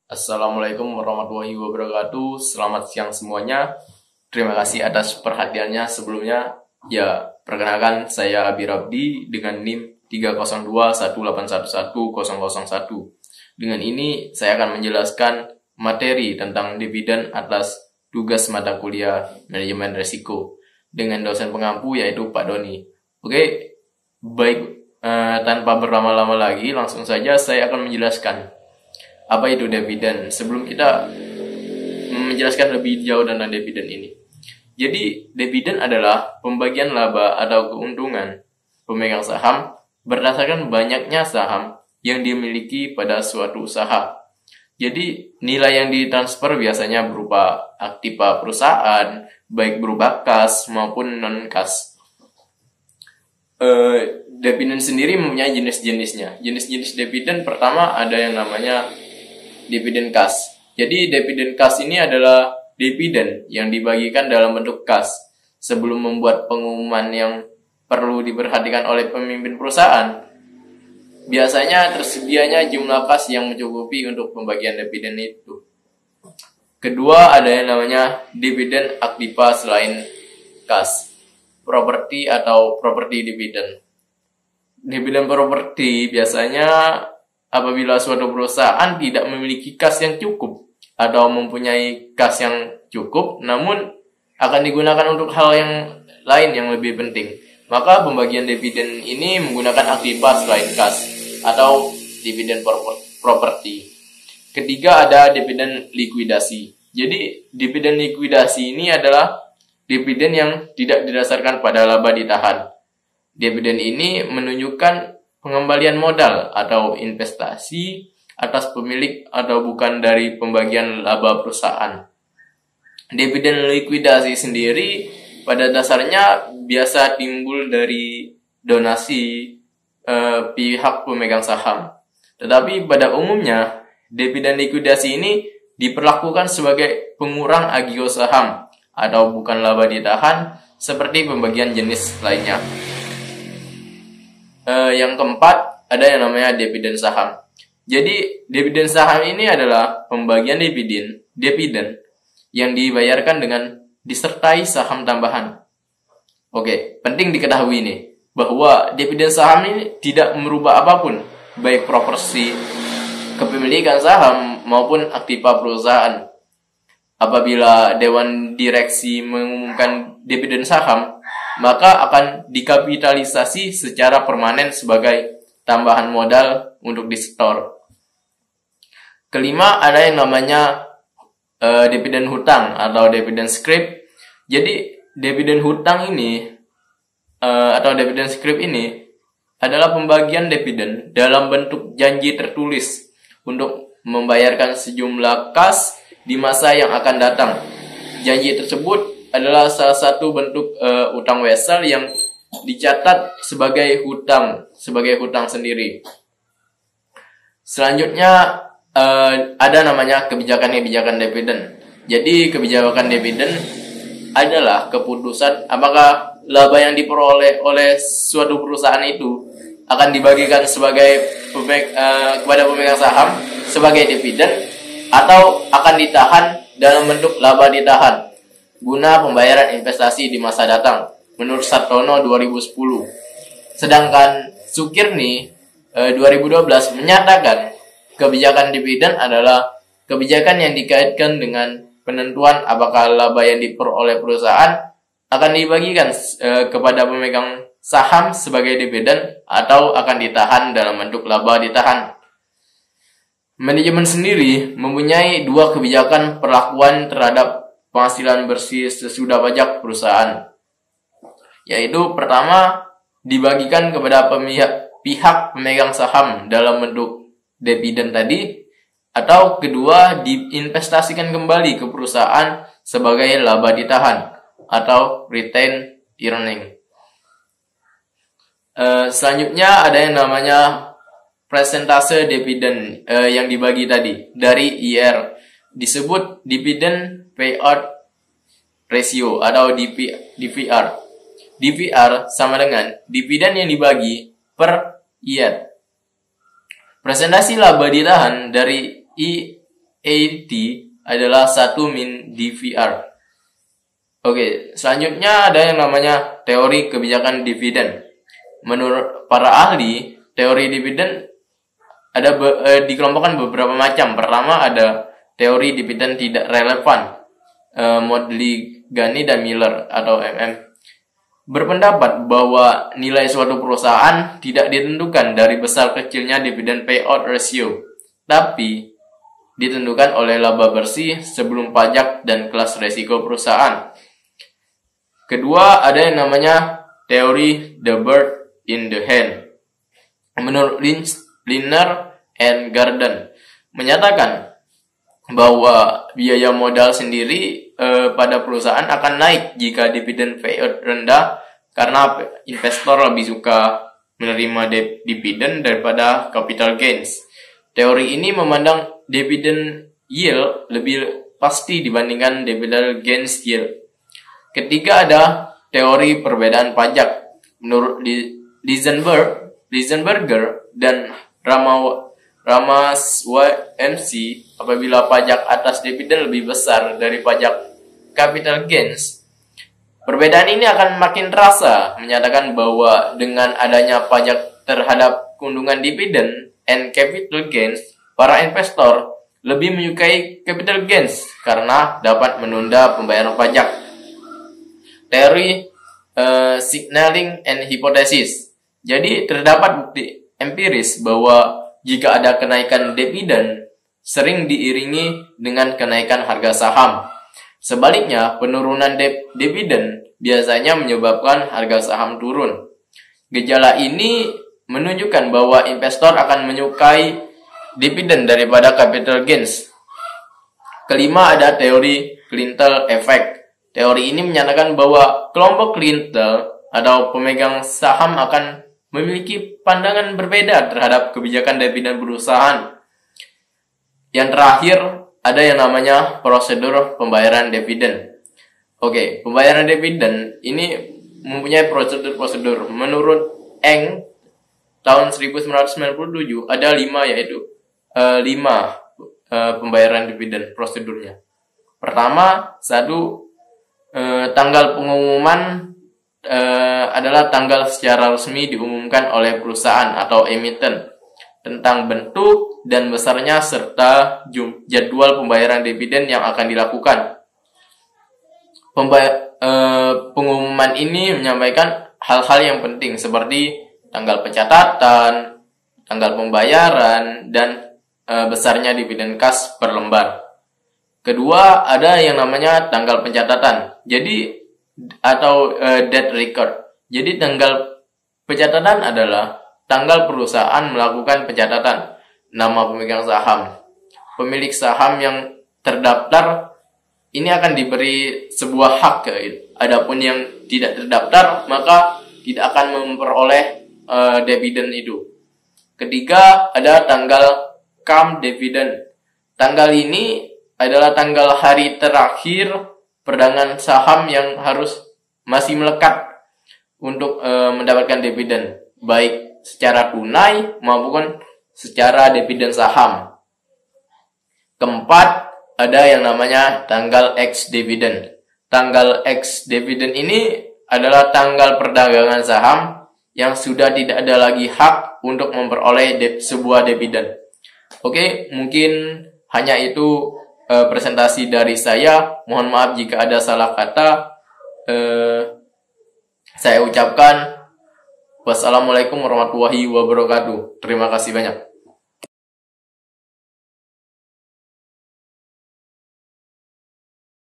Assalamualaikum warahmatullahi wabarakatuh. Selamat siang semuanya. Terima kasih atas perhatiannya sebelumnya. Ya, perkenalkan saya Abi Rabdi dengan NIM 30218111001. Dengan ini saya akan menjelaskan materi tentang dividen atas tugas mata kuliah manajemen risiko dengan dosen pengampu yaitu Pak Doni. Oke, baik, tanpa berlama-lama lagi langsung saja saya akan menjelaskan apa itu dividen sebelum kita menjelaskan lebih jauh tentang dividen ini. Jadi, dividen adalah pembagian laba atau keuntungan pemegang saham berdasarkan banyaknya saham yang dimiliki pada suatu usaha. Jadi, nilai yang ditransfer biasanya berupa aktiva perusahaan, baik berupa kas maupun non-kas. Dividen sendiri mempunyai jenis-jenisnya. Jenis-jenis dividen pertama ada yang namanya dividen kas. Jadi dividen kas ini adalah dividen yang dibagikan dalam bentuk kas. Sebelum membuat pengumuman yang perlu diperhatikan oleh pemimpin perusahaan, biasanya tersedianya jumlah kas yang mencukupi untuk pembagian dividen itu. Kedua ada yang namanya dividen aktiva selain kas, properti atau properti dividen. Dividen properti biasanya apabila suatu perusahaan tidak memiliki kas yang cukup atau mempunyai kas yang cukup namun akan digunakan untuk hal yang lain yang lebih penting, maka pembagian dividen ini menggunakan aktiva selain kas atau dividen properti. Ketiga ada dividen likuidasi. Jadi dividen likuidasi ini adalah dividen yang tidak didasarkan pada laba ditahan. Dividen ini menunjukkan pengembalian modal atau investasi atas pemilik atau bukan dari pembagian laba perusahaan. Dividen likuidasi sendiri pada dasarnya biasa timbul dari donasi pihak pemegang saham. Tetapi pada umumnya dividen likuidasi ini diperlakukan sebagai pengurang agio saham atau bukan laba ditahan seperti pembagian jenis lainnya. Yang keempat ada yang namanya dividen saham. Jadi dividen saham ini adalah pembagian dividen yang dibayarkan dengan disertai saham tambahan. Oke, penting diketahui ini bahwa dividen saham ini tidak merubah apapun, baik proporsi kepemilikan saham maupun aktiva perusahaan. Apabila dewan direksi mengumumkan dividen saham, maka akan dikapitalisasi secara permanen sebagai tambahan modal untuk disetor. Kelima ada yang namanya dividen hutang atau dividen scrip. Jadi dividen hutang ini atau dividen scrip ini adalah pembagian dividen dalam bentuk janji tertulis untuk membayarkan sejumlah kas di masa yang akan datang. Janji tersebut adalah salah satu bentuk utang wesel yang dicatat sebagai hutang sendiri. Selanjutnya ada namanya kebijakan dividen. Jadi kebijakan dividen adalah keputusan apakah laba yang diperoleh oleh suatu perusahaan itu akan dibagikan kepada pemegang saham sebagai dividen atau akan ditahan dalam bentuk laba ditahan guna pembayaran investasi di masa datang menurut Sartono 2010. Sedangkan Sukirni 2012 menyatakan kebijakan dividen adalah kebijakan yang dikaitkan dengan penentuan apakah laba yang diperoleh perusahaan akan dibagikan kepada pemegang saham sebagai dividen atau akan ditahan dalam bentuk laba ditahan. Manajemen sendiri mempunyai dua kebijakan perlakuan terhadap penghasilan bersih sesudah pajak perusahaan, yaitu pertama dibagikan kepada pihak pemegang saham dalam bentuk dividen tadi, atau kedua diinvestasikan kembali ke perusahaan sebagai laba ditahan atau retained earning. Selanjutnya ada yang namanya persentase dividen yang dibagi tadi dari IR, disebut dividend payout ratio atau DPR. DPR sama dengan dividen yang dibagi per IR. Presentasi laba ditahan dari AT adalah 1 min DVR. Oke, selanjutnya ada yang namanya teori kebijakan dividen. Menurut para ahli, teori dividen ada dikelompokkan beberapa macam. Pertama ada teori dividen tidak relevan, Modigliani dan Miller atau MM. Berpendapat bahwa nilai suatu perusahaan tidak ditentukan dari besar kecilnya dividen payout ratio, tapi ditentukan oleh laba bersih sebelum pajak dan kelas risiko perusahaan. Kedua, ada yang namanya teori the bird in the hand. Menurut Liner and Garden menyatakan bahwa biaya modal sendiri pada perusahaan akan naik jika dividen payout rendah karena investor lebih suka menerima dividen daripada capital gains. Teori ini memandang dividen yield lebih pasti dibandingkan dividend gains yield. Ketiga ada teori perbedaan pajak. Menurut Lisenberger dan Ramaswamy, apabila pajak atas dividen lebih besar dari pajak capital gains, perbedaan ini akan makin terasa, menyatakan bahwa dengan adanya pajak terhadap keuntungan dividen and capital gains, para investor lebih menyukai capital gains karena dapat menunda pembayaran pajak. Teori signaling and hypothesis. Jadi terdapat bukti empiris bahwa jika ada kenaikan dividen sering diiringi dengan kenaikan harga saham. Sebaliknya, penurunan dividen biasanya menyebabkan harga saham turun. Gejala ini menunjukkan bahwa investor akan menyukai dividen daripada capital gains. Kelima ada teori Clinton effect. Teori ini menyatakan bahwa kelompok klientel atau pemegang saham akan memiliki pandangan berbeda terhadap kebijakan dividen perusahaan. Yang terakhir, ada yang namanya prosedur pembayaran dividen. Oke, pembayaran dividen ini mempunyai prosedur-prosedur. Menurut Eng, tahun 1997 ada 5 yaitu 5 pembayaran dividen prosedurnya. Pertama, tanggal pengumuman adalah tanggal secara resmi diumumkan oleh perusahaan atau emiten tentang bentuk dan besarnya serta jadwal pembayaran dividen yang akan dilakukan. Pengumuman ini menyampaikan hal-hal yang penting seperti tanggal pencatatan, tanggal pembayaran, dan besarnya dividen kas per lembar. Kedua, ada yang namanya tanggal pencatatan. Atau date record. Jadi tanggal pencatatan adalah tanggal perusahaan melakukan pencatatan nama pemegang saham. Pemilik saham yang terdaftar ini akan diberi sebuah hak. Adapun yang tidak terdaftar maka tidak akan memperoleh dividen itu. Ketiga, ada tanggal cum dividend. Tanggal ini adalah tanggal hari terakhir perdagangan saham yang harus masih melekat untuk mendapatkan dividen, baik secara tunai maupun secara dividen saham. Keempat, ada yang namanya tanggal ex dividend. Tanggal ex dividend ini adalah tanggal perdagangan saham yang sudah tidak ada lagi hak untuk memperoleh sebuah dividen. Oke, mungkin hanya itu presentasi dari saya. Mohon maaf jika ada salah kata. Saya ucapkan wassalamualaikum warahmatullahi wabarakatuh. Terima kasih banyak.